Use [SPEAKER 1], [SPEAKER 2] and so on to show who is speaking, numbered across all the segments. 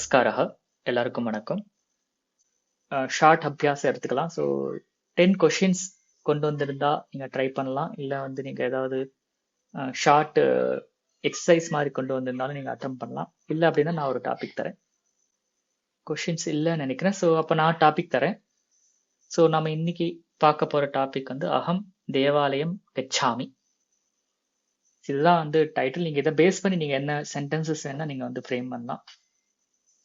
[SPEAKER 1] நமஸ்காரः. எல்லாருக்கும் வணக்கம். ஷார்ட் அபியாசம் எடுத்துக்கலாம். ஸோ 10 கொஷின்ஸ் கொண்டு வந்திருந்தா நீங்கள் ட்ரை பண்ணலாம். இல்லை நீங்கள் ஏதாவது ஷார்ட் எக்ஸசைஸ் மாதிரி கொண்டு வந்திருந்தாலும் நீங்கள் அட்டம் பண்ணலாம். இல்லை அப்படின்னா நான் ஒரு டாபிக் தரேன். கொஷின்ஸ் இல்லைன்னு நினைக்கிறேன். ஸோ அப்போ நான் டாபிக் தரேன். ஸோ நம்ம இன்னைக்கு பார்க்க போகிற டாபிக் அகம் தேவாலயம் கச்சாமி. இதுதான் டைட்டில். நீங்கள் இதை பேஸ் பண்ணி நீங்கள் என்ன சென்டென்சஸ் வேணால் நீங்கள் ஃப்ரேம் பண்ணலாம்.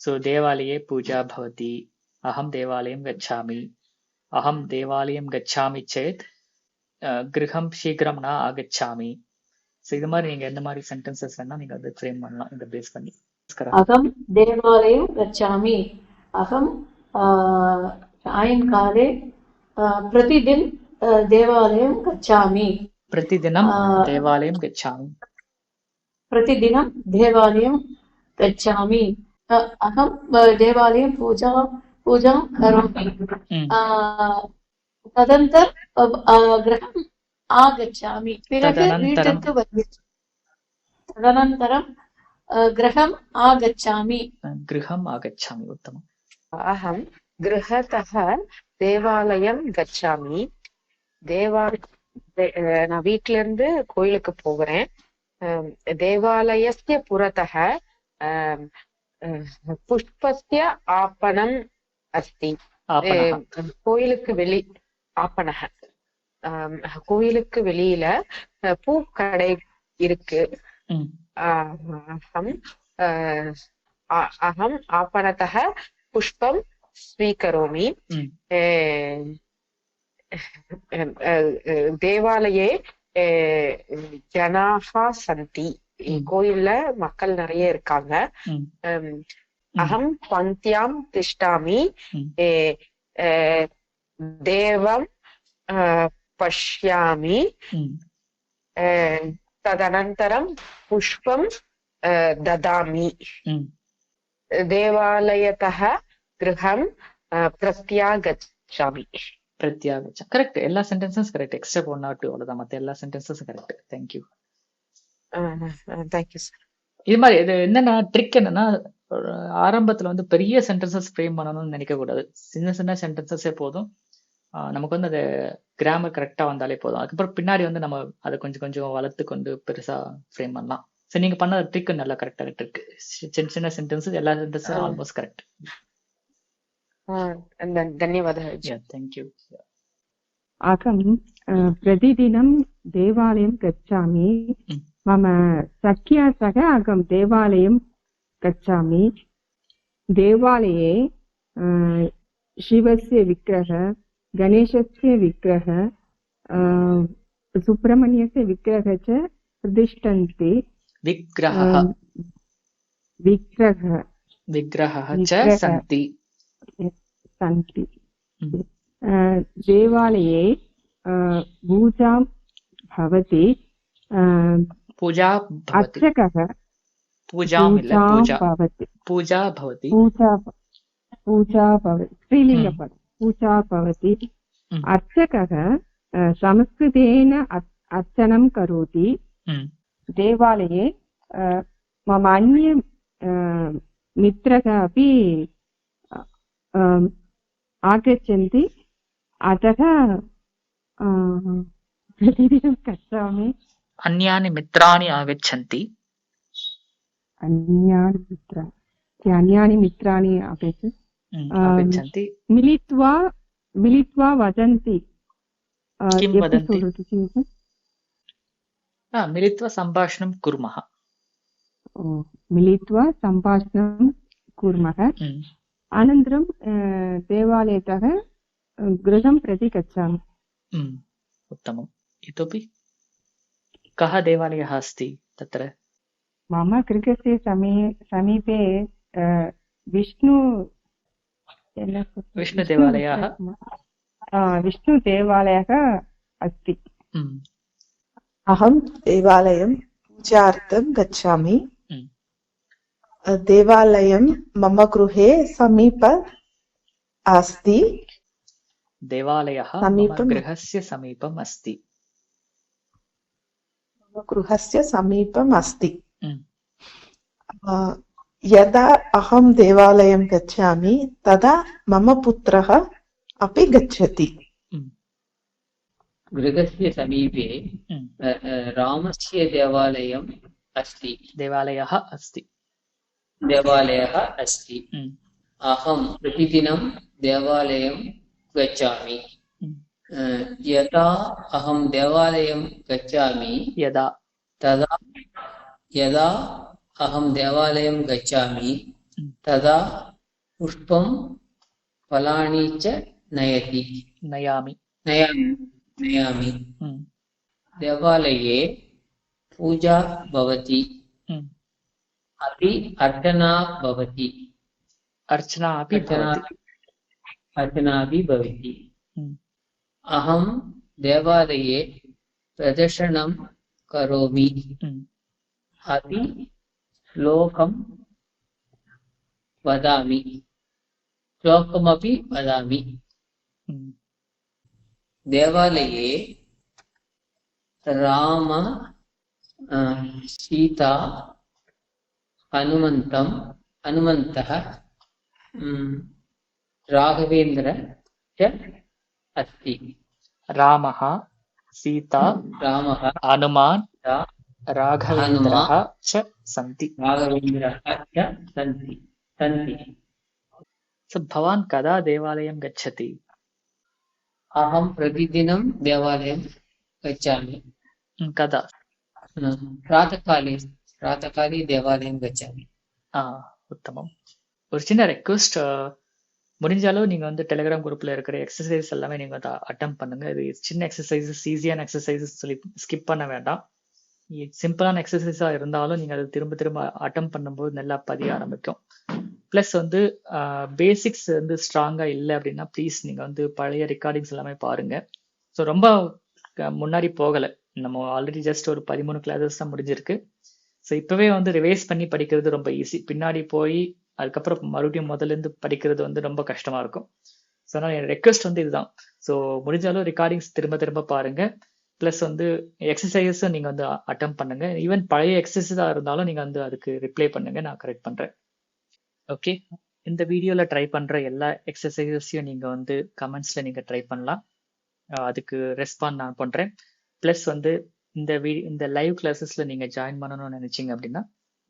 [SPEAKER 1] ஸோ தேவாலயே பூஜா பவதி, அகம் தேவாலயம் கச்சாமி, அகம் தேவாலயம் கச்சாமி சேத் கிரகம் சீக்கிரம் நான் ஆகச்சாமி. ஸோ இது மாதிரி நீங்கள் எந்த மாதிரி சென்டென்சஸ் வேணா நீங்கள் ஃப்ரேம் பண்ணலாம் இதை பேஸ் பண்ணி.
[SPEAKER 2] அகம் தேவாலயம் கச்சாமி, அகம் சாயங்காலே பிரதிதின் தேவாலயம் கச்சாமி,
[SPEAKER 1] பிரதிதினம் தேவாலயம் கச்சாமி,
[SPEAKER 2] பிரதிதினம் தேவாலயம் கச்சாமி, அகம் தேவாலயம் பூஜா கரோமி, ததந்தர் கிரகம் ஆகச்சாமி, பிறகு வீட்டுக்கு வருகிறேன். ததனந்தரம் கிரகம் ஆகச்சாமி,
[SPEAKER 1] கிரகம் ஆகச்சாமி. உத்தமம்.
[SPEAKER 3] அகம் கிரகதः தேவாலயம் கச்சாமி. நான் வீட்டுல இருந்து கோயிலுக்கு போகிறேன். தேவாலயஸ்ய புரதः புஷ்பஸ்ய ஆப்பணம் அஸ்தி. கோயிலுக்கு ஆப்பணக கோயிலுக்கு வெளியில பூக்கடை இருக்கு. அகம் ஆப்பணத்தः புஷ்பம் ஸ்வீகரோமி. தேவாலயே ஜனாஹா சந்தி. கோயில்ல மக்கள் நிறைய இருக்காங்க. அகம் பந்தியாம் திஷ்டாமி, தேவம் பஷ்யாமி, ததனந்தரம் புஷ்பம் ததாமி. தேவாலயத்தः கிரகம் பிரத்யாகச்சாமி.
[SPEAKER 1] பிரத்யாகச்சா. கரெக்ட். எல்லா சென்டென்சஸ் கரெக்ட். எக்ஸ்ட்ரா 1 or 2 அவ்வளவுதான். மற்ற எல்லா சென்டென்சஸும் கரெக்ட். தேங்க்யூ.
[SPEAKER 3] Thank you sir.
[SPEAKER 1] இது மாதிரி இது என்னன்னா ட்ரிக் என்னன்னா, ஆரம்பத்துல பெரிய சென்டென்சஸ் ஃப்ரேம் பண்ணணும்னு நினைக்க கூடாது. சின்ன சின்ன சென்டென்சஸே போதும். நமக்கு அது கிராமர் கரெக்டா வந்தாலே போதும். அதுக்கப்புறம் பின்னாடி நம்ம அதை கொஞ்சம் கொஞ்சம் வளர்த்து கொண்டு பெருசா ஃப்ரேம் பண்ணலாம். சரி, நீங்க பண்ண ட்ரிக் நல்லா கரெக்டா இருக்கு. சின்ன சின்ன சென்டென்சஸ் எல்லா சென்டென்ஸும் ஆல்மோஸ்ட் கரெக்ட்.
[SPEAKER 3] धन्यवादः.
[SPEAKER 1] தேங்க்யூ.
[SPEAKER 4] अहं प्रतिदिनं देवालयं गच्छामि. मम सख्या सह अहं देवालयं गच्छामि. देवालये शिवस्य विग्रहः, गणेशस्य विग्रहः, सुब्रह्मण्यस्य विग्रहः च प्रतिष्ठन्ति.
[SPEAKER 1] विग्रहः च सन्ति.
[SPEAKER 4] देवालये पूजा भवति. अर्चकः स्त्रीलिङ्गपदं पूजा भवति. अर्चकः संस्कृतेन अर्चनं करोति. देवालये मम अन्य मित्रः अपि आगच्छन्ति. अतः प्रतिदिनं गच्छामि.
[SPEAKER 1] अन्यानि मित्राणि आगच्छन्ति.
[SPEAKER 4] अन्यानि मित्राणि आगच्छन्ति. मिलित्वा वदन्ति.
[SPEAKER 1] किं वदन्ति? मिलित्वा सम्भाषणं कुर्मः.
[SPEAKER 4] मिलित्वा सम्भाषणं कुर्मः. अनन्तरं देवालयतः गृहं प्रति गच्छामि.
[SPEAKER 1] उत्तमम्. इतोपि कः देवालयः अस्ति तत्र?
[SPEAKER 4] मम गृहस्य समीपे विष्णुदेवालयः अस्ति.
[SPEAKER 5] अहं देवालयं पूजार्थं गच्छामि. देवालयं मम गृहे समीपे अस्ति.
[SPEAKER 1] देवालयः मम गृहस्य समीपम् अस्ति.
[SPEAKER 5] गृहस्य समीपम् अस्ति. यदा अहं देवालयं गच्छामि तदा मम पुत्रः अपि गच्छति।
[SPEAKER 6] गृहस्य समीपे रामस्य देवालयम् अस्ति।
[SPEAKER 1] देवालयः अस्ति।
[SPEAKER 6] देवालयः अस्ति। अहं प्रतिदिनं देवालयं गच्छामि। यदा अहं देवालयं गच्छामि यदा अहं देवालयं गच्छामि तदा पुष्पं फलानि च नयामि। देवालये पूजा भवति। अपि अर्चना भवति।
[SPEAKER 1] अर्चना अपि
[SPEAKER 6] भवति। अहं देवालये प्रदर्शनं करोमि। अपि श्लोकमपि वदामि। देवालये राम सीता हनुमन्तः राघवेन्द्र च अस्ति।
[SPEAKER 1] रामः सीता हनुमान् राघवेन्द्रः च सन्ति। भवान् कदा देवालयं गच्छति?
[SPEAKER 6] अहं प्रतिदिनं देवालयं गच्छामि।
[SPEAKER 1] कदा?
[SPEAKER 6] प्रातःकाले देवालयं गच्छामि।
[SPEAKER 1] உத்தமம். ஒரு சின்ன ரெக்வஸ்ட், முடிஞ்ச அளவு நீங்க வந்து டெலிகிராம் குரூப்ல இருக்கிற எக்ஸசைஸ் எல்லாமே நீங்க வந்து அட்டம் பண்ணுங்க. இது சின்ன எக்ஸசைசஸ், ஈஸியான எக்ஸசைசஸ் சொல்லி ஸ்கிப் பண்ண வேண்டாம். சிம்பிளான எக்ஸசைஸா இருந்தாலும் நீங்க அதை திரும்ப திரும்ப அட்டம் பண்ணும்போது நல்லா பதிய ஆரம்பிக்கும். பிளஸ் வந்து பேசிக்ஸ் வந்து ஸ்ட்ராங்கா இல்லை அப்படின்னா ப்ளீஸ் நீங்க வந்து பழைய ரெக்கார்டிங்ஸ் எல்லாமே பாருங்க. ஸோ ரொம்ப முன்னாடி போகலை, நம்ம ஆல்ரெடி ஜஸ்ட் ஒரு 13 கிளாஸஸ் தான் முடிஞ்சிருக்கு. ஸோ இப்பவே வந்து ரிவைஸ் பண்ணி படிக்கிறது ரொம்ப ஈஸி. பின்னாடி போய் அதுக்கப்புறம் மறுபடியும் முதல்ல இருந்து படிக்கிறது வந்து ரொம்ப கஷ்டமா இருக்கும். ஸோ அதனால என் ரெக்வஸ்ட் வந்து இதுதான். ஸோ முடிஞ்சாலும் ரெக்கார்டிங்ஸ் திரும்ப திரும்ப பாருங்க. பிளஸ் வந்து எக்ஸசைஸும் நீங்க வந்து அட்டம் பண்ணுங்க. ஈவன் பழைய எக்ஸசைஸா இருந்தாலும் நீங்க வந்து அதுக்கு ரிப்ளை பண்ணுங்க, நான் கரெக்ட் பண்றேன். ஓகே, இந்த வீடியோல ட்ரை பண்ற எல்லா எக்ஸசைஸையும் நீங்க வந்து கமெண்ட்ஸ்ல நீங்க ட்ரை பண்ணலாம். அதுக்கு ரெஸ்பாண்ட் நான் பண்றேன். பிளஸ் வந்து இந்த லைவ் கிளாஸஸ்ல நீங்க ஜாயின் பண்ணணும்னு நினைச்சீங்க அப்படின்னா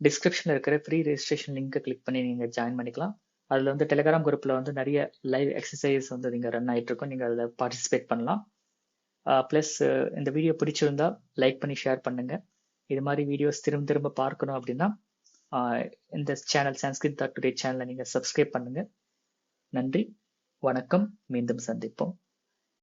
[SPEAKER 1] டிஸ்கிரிப்ஷன்ல இருக்கிற ஃப்ரீ ரெஜிஸ்ட்ரேஷன் லிங்கை கிளிக் பண்ணி நீங்க ஜாயின் பண்ணிக்கலாம். அதுல வந்து டெலிகிராம் குரூப்ல வந்து நிறைய லைவ் எக்ஸசைஸ் வந்து நீங்க ரன் ஆயிட்டு இருக்கும், நீங்க அதில் பார்ட்டிசிபேட் பண்ணலாம். ப்ளஸ் இந்த வீடியோ பிடிச்சிருந்தா லைக் பண்ணி ஷேர் பண்ணுங்க. இது மாதிரி வீடியோஸ் திரும்ப திரும்ப பார்க்கணும் அப்படின்னா இந்த சேனல் Sanskrit.Today சேனலை நீங்க சப்ஸ்கிரைப் பண்ணுங்க. நன்றி, வணக்கம், மீண்டும் சந்திப்போம்.